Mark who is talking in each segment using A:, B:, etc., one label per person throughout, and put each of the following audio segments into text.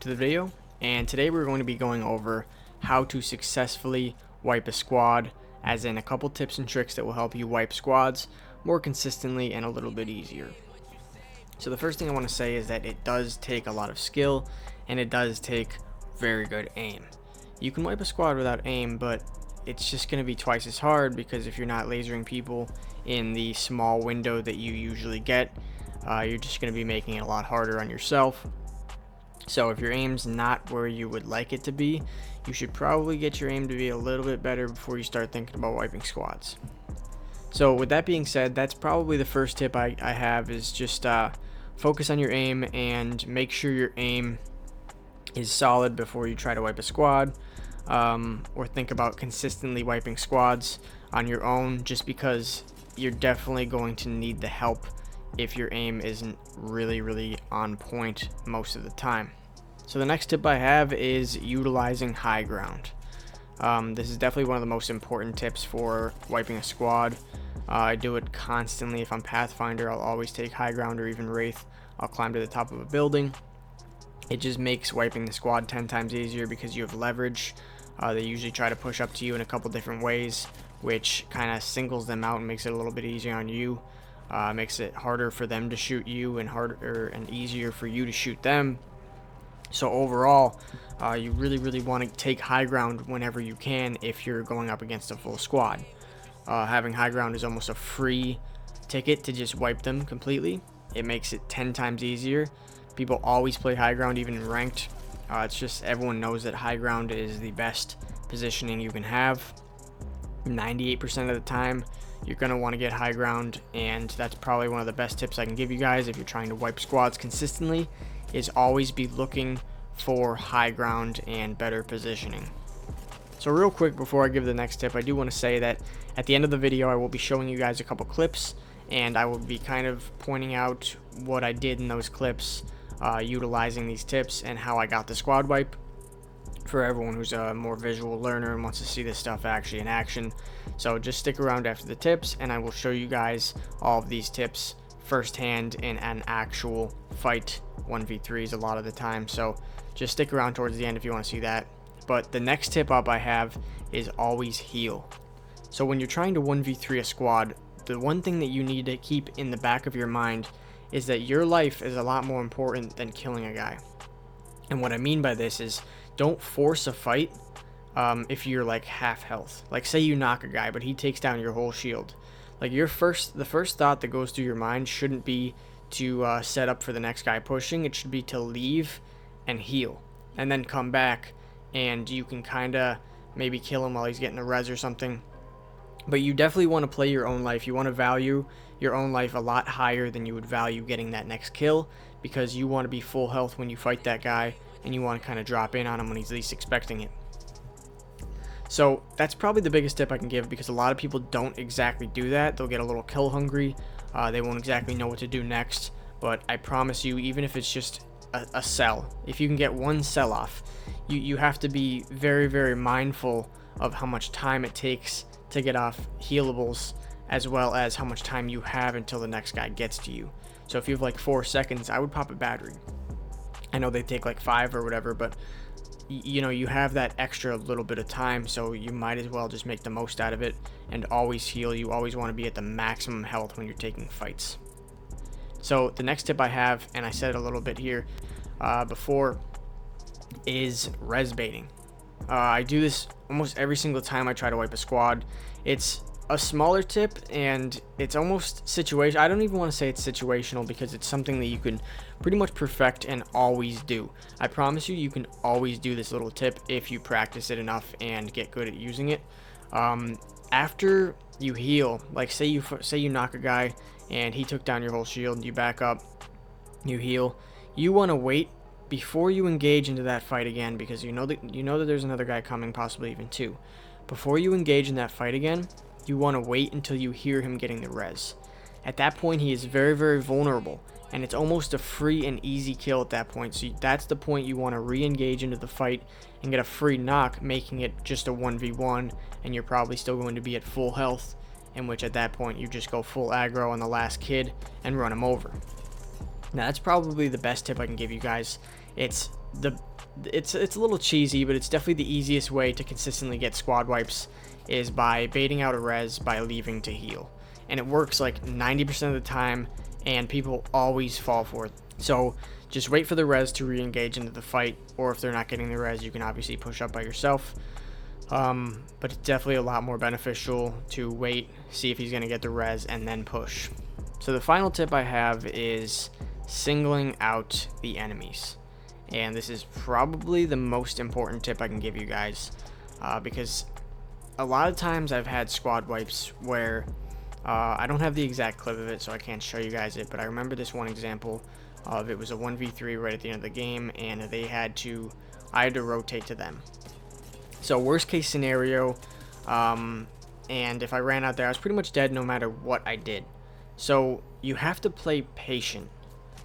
A: to the video, and today we're going to be going over how to successfully wipe a squad, as in a couple tips and tricks that will help you wipe squads more consistently and a little bit easier. So the first thing I want to say is that it does take a lot of skill and it does take very good aim. You can wipe a squad without aim, but it's just going to be twice as hard because if you're not lasering people in the small window that you usually get, you're just going to be making it a lot harder on yourself. So if your aim's not where you would like it to be, you should probably get your aim to be a little bit better before you start thinking about wiping squads. So with that being said, that's probably the first tip I have is just focus on your aim and make sure your aim is solid before you try to wipe a squad, or think about consistently wiping squads on your own, just because you're definitely going to need the help if your aim isn't really on point most of the time. So the next tip I have is utilizing high ground. This is definitely one of the most important tips for wiping a squad. I do it constantly. If I'm Pathfinder, I'll always take high ground, or even Wraith, I'll climb to the top of a building. It just makes wiping the squad 10 times easier because you have leverage. They usually try to push up to you in a couple different ways, which kind of singles them out and makes it a little bit easier on you. Makes it harder for them to shoot you and harder and easier for you to shoot them. So overall, you really want to take high ground whenever you can if you're going up against a full squad. Having high ground is almost a free ticket to just wipe them completely. It makes it 10 times easier. People always play high ground, even in ranked. It's just everyone knows that high ground is the best positioning you can have. 98% of the time, you're going to want to get high ground, and that's probably one of the best tips I can give you guys if you're trying to wipe squads consistently, is always be looking for high ground and better positioning. So real quick before I give the next tip, I do want to say that at the end of the video I will be showing you guys a couple clips, and I will be kind of pointing out what I did in those clips, utilizing these tips and how I got the squad wipe, for everyone who's a more visual learner and wants to see this stuff actually in action. So just stick around after the tips and I will show you guys all of these tips firsthand in an actual fight, 1v3s a lot of the time. So just stick around towards the end if you want to see that. But the next tip up I have is always heal. So when you're trying to 1v3 a squad, the one thing that you need to keep in the back of your mind is that your life is a lot more important than killing a guy. And what I mean by this is, don't force a fight if you're like half health. Like say you knock a guy but he takes down your whole shield. Like the first thought that goes through your mind shouldn't be to set up for the next guy pushing. It should be to leave and heal and then come back, and you can kind of maybe kill him while he's getting a res or something. But you definitely want to play your own life. You want to value your own life a lot higher than you would value getting that next kill, because you want to be full health when you fight that guy, and you want to kind of drop in on him when he's least expecting it. So that's probably the biggest tip I can give, because a lot of people don't exactly do that. They'll get a little kill hungry. They won't exactly know what to do next. But I promise you, even if it's just a cell, if you can get one cell off, you have to be very mindful of how much time it takes to get off healables, as well as how much time you have until the next guy gets to you. So if you have like 4 seconds, I would pop a battery. I know they take like 5 or whatever, but you know, you have that extra little bit of time, so you might as well just make the most out of it and always heal. You always want to be at the maximum health when you're taking fights. So the next tip I have, and I said it a little bit here before, is res baiting. I do this almost every single time I try to wipe a squad. It's a smaller tip and it's almost situation. I don't even want to say it's situational, because it's something that you can pretty much perfect and always do. I promise you, you can always do this little tip if you practice it enough and get good at using it. After you heal, like say you knock a guy and he took down your whole shield, you back up, you heal, you want to wait before you engage into that fight again, because you know that there's another guy coming, possibly even 2. Before you engage in that fight again, you want to wait until you hear him getting the res. At that point, he is very vulnerable, and it's almost a free and easy kill at that point. So that's the point you want to re-engage into the fight and get a free knock, making it just a 1v1, and you're probably still going to be at full health, in which at that point you just go full aggro on the last kid and run him over. Now that's probably the best tip I can give you guys. It's it's a little cheesy, but it's definitely the easiest way to consistently get squad wipes is by baiting out a res by leaving to heal. And it works like 90% of the time, and people always fall for it. So just wait for the res to re-engage into the fight, or if they're not getting the res, you can obviously push up by yourself. But it's definitely a lot more beneficial to wait, see if he's going to get the res, and then push. So the final tip I have is singling out the enemies. And this is probably the most important tip I can give you guys, because a lot of times I've had squad wipes where I don't have the exact clip of it, so I can't show you guys it, but I remember this one example of it was a 1v3 right at the end of the game, and I had to rotate to them. So worst case scenario, and if I ran out there, I was pretty much dead no matter what I did. So you have to play patient.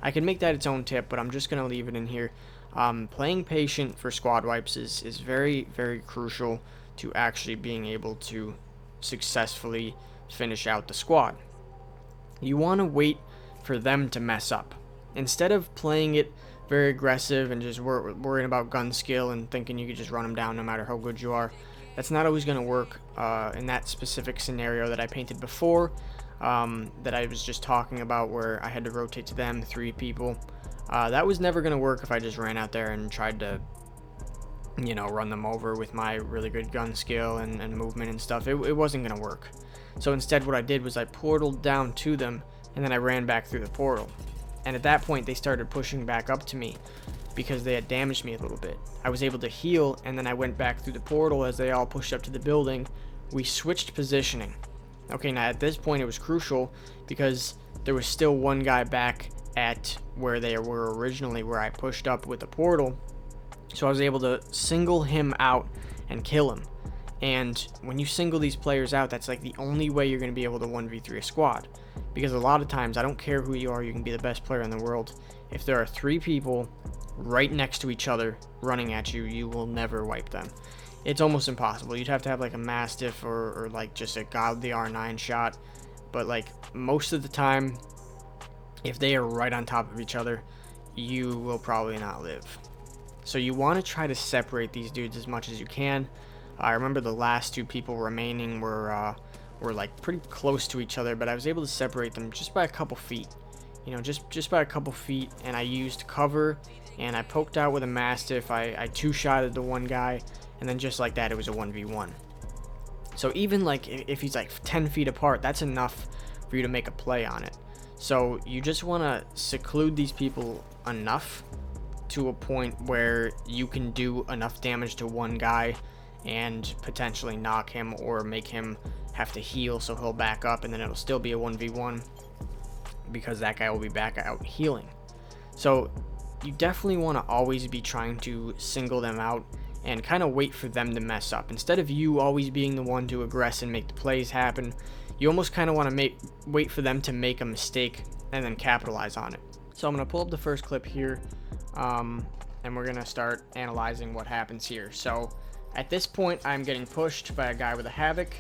A: I can make that its own tip, but I'm just going to leave it in here. Playing patient for squad wipes is very, very crucial to actually being able to successfully finish out the squad. You want to wait for them to mess up. Instead of playing it very aggressive and just worrying about gun skill and thinking you could just run them down no matter how good you are, that's not always going to work in that specific scenario that I painted before, that I was just talking about, where I had to rotate to them, 3 people. That was never going to work if I just ran out there and tried to, you know, run them over with my really good gun skill and movement and stuff. It wasn't going to work. So instead what I did was I portaled down to them, and then I ran back through the portal. And at that point they started pushing back up to me because they had damaged me a little bit. I was able to heal, and then I went back through the portal as they all pushed up to the building. We switched positioning. Okay, now at this point it was crucial because there was still one guy back at where they were originally, where I pushed up with the portal. So I was able to single him out and kill him. And when you single these players out, that's like the only way you're going to be able to 1v3 a squad. Because a lot of times, I don't care who you are, you can be the best player in the world. If there are 3 people right next to each other running at you, you will never wipe them. It's almost impossible. You'd have to have like a Mastiff or like just a godly R9 shot. But like most of the time, if they are right on top of each other, you will probably not live. So you want to try to separate these dudes as much as you can. I remember the last 2 people remaining were like pretty close to each other, but I was able to separate them just by a couple feet. You know, just by a couple feet, and I used cover, and I poked out with a Mastiff. I 2-shotted the one guy, and then just like that, it was a 1v1. So even like if he's like 10 feet apart, that's enough for you to make a play on it. So you just want to seclude these people enough to a point where you can do enough damage to one guy and potentially knock him or make him have to heal, so he'll back up, and then it'll still be a 1v1 because that guy will be back out healing. So you definitely want to always be trying to single them out and kind of wait for them to mess up. Instead of you always being the one to aggress and make the plays happen, you almost kind of want to wait for them to make a mistake and then capitalize on it. So I'm going to pull up the first clip here, and we're going to start analyzing what happens here. So at this point, I'm getting pushed by a guy with a Havoc,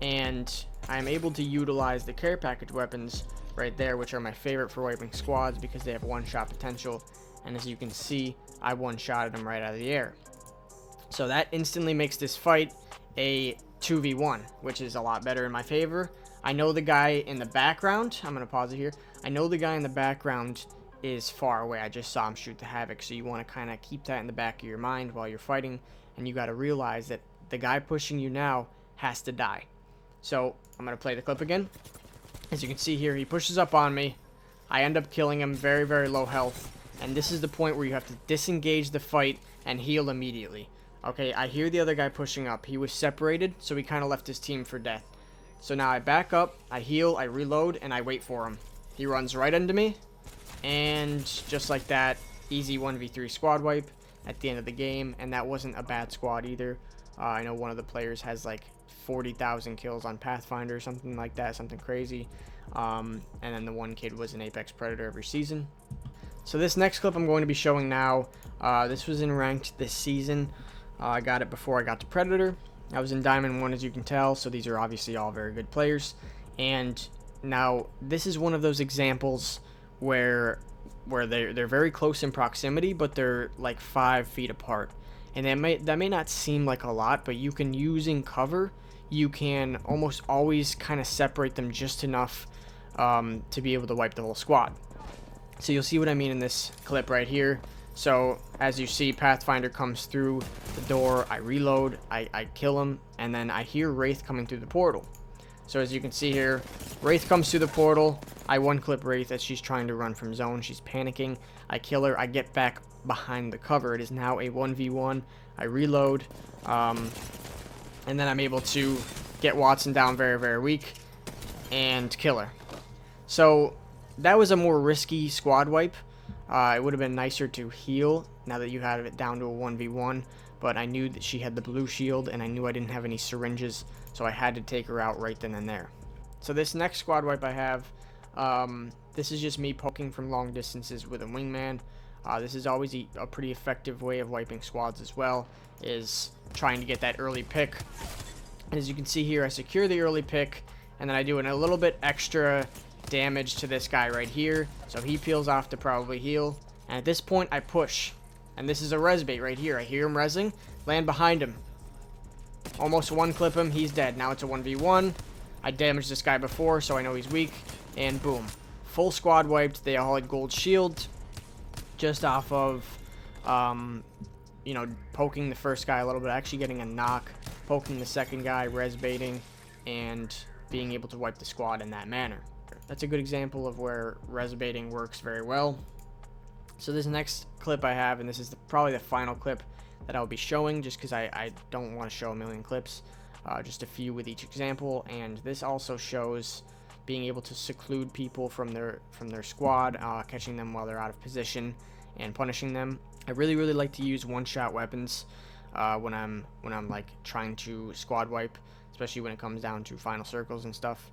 A: and I'm able to utilize the care package weapons right there, which are my favorite for wiping squads because they have one-shot potential. And as you can see, I one-shotted him right out of the air. So that instantly makes this fight a 2v1, which is a lot better in my favor. I know the guy in the background, I'm going to pause it here. I know the guy in the background is far away. I just saw him shoot the Havoc, so you want to kind of keep that in the back of your mind while you're fighting, and you got to realize that the guy pushing you now has to die. So I'm going to play the clip again. As you can see here, he pushes up on me. I end up killing him, very, very low health, and this is the point where you have to disengage the fight and heal immediately. Okay, I hear the other guy pushing up. He was separated, so he kind of left his team for death. So now I back up, I heal, I reload, and I wait for him. He runs right into me, and just like that, easy 1v3 squad wipe at the end of the game, and that wasn't a bad squad either. I know one of the players has like 40,000 kills on Pathfinder or something like that, something crazy. And then the one kid was an Apex Predator every season. So this next clip I'm going to be showing now, this was in ranked this season. I got it before I got to Predator. I was in Diamond 1, as you can tell, so these are obviously all very good players. And now this is one of those examples where where they're very close in proximity, but they're like 5 feet apart. And that may not seem like a lot, but you can, using cover, you can almost always kind of separate them just enough to be able to wipe the whole squad. So you'll see what I mean in this clip right here. So as you see, Pathfinder comes through the door, I reload, I kill him, and then I hear Wraith coming through the portal. So as you can see here, Wraith comes through the portal, I one-clip Wraith as she's trying to run from zone, she's panicking, I kill her, I get back behind the cover, it is now a 1v1, I reload, and then I'm able to get Wattson down very, very weak, and kill her. So that was a more risky squad wipe. It would have been nicer to heal now that you had it down to a 1v1, but I knew that she had the blue shield, and I knew I didn't have any syringes, so I had to take her out right then and there. So this next squad wipe I have, this is just me poking from long distances with a wingman. This is always a pretty effective way of wiping squads as well, is trying to get that early pick. And as you can see here, I secure the early pick, and then I do a little bit extra damage to this guy right here, so he peels off to probably heal. And at this point, I push. And this is a res bait right here. I hear him resing, land behind him. Almost one-clip him, he's dead. Now it's a 1v1. I damaged this guy before, so I know he's weak. And boom. Full squad wiped. They all had gold shield. Just off of, you know, poking the first guy a little bit. Actually getting a knock. Poking the second guy, res baiting, and being able to wipe the squad in that manner. That's a good example of where res baiting works very well. So this next clip I have, and this is probably the final clip that I'll be showing, just because I don't want to show a million clips, just a few with each example. And this also shows being able to seclude people from their squad, catching them while they're out of position and punishing them. I really like to use one-shot weapons when I'm like trying to squad wipe, especially when it comes down to final circles and stuff.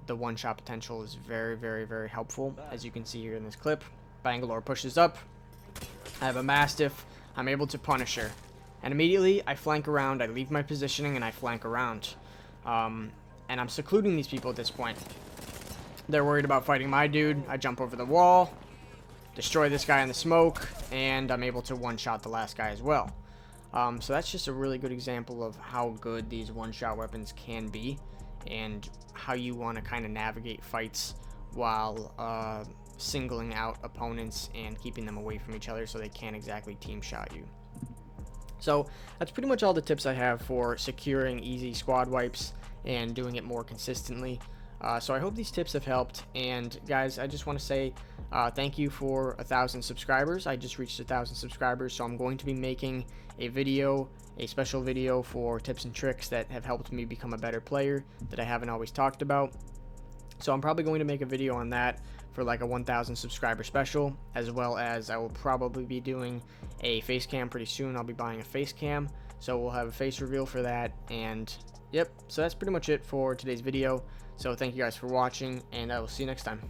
A: The one-shot potential is very helpful, as you can see here in this clip. Bangalore pushes up. I have a Mastiff. I'm able to punish her. And immediately, I flank around. I leave my positioning, and I flank around. And I'm secluding these people at this point. They're worried about fighting my dude. I jump over the wall, destroy this guy in the smoke, and I'm able to one-shot the last guy as well. So that's just a really good example of how good these one-shot weapons can be, and how you want to kind of navigate fights while singling out opponents and keeping them away from each other so they can't exactly team shot you. So that's pretty much all the tips I have for securing easy squad wipes and doing it more consistently. So I hope these tips have helped, and guys, I just want to say thank you for 1,000 subscribers. I just reached 1,000 subscribers, so I'm going to be making a special video for tips and tricks that have helped me become a better player that I haven't always talked about. So I'm probably going to make a video on that for like a 1,000 subscriber special, as well as I will probably be doing a face cam pretty soon. I'll be buying a face cam, so we'll have a face reveal for that. And yep, so that's pretty much it for today's video. So thank you guys for watching, and I will see you next time.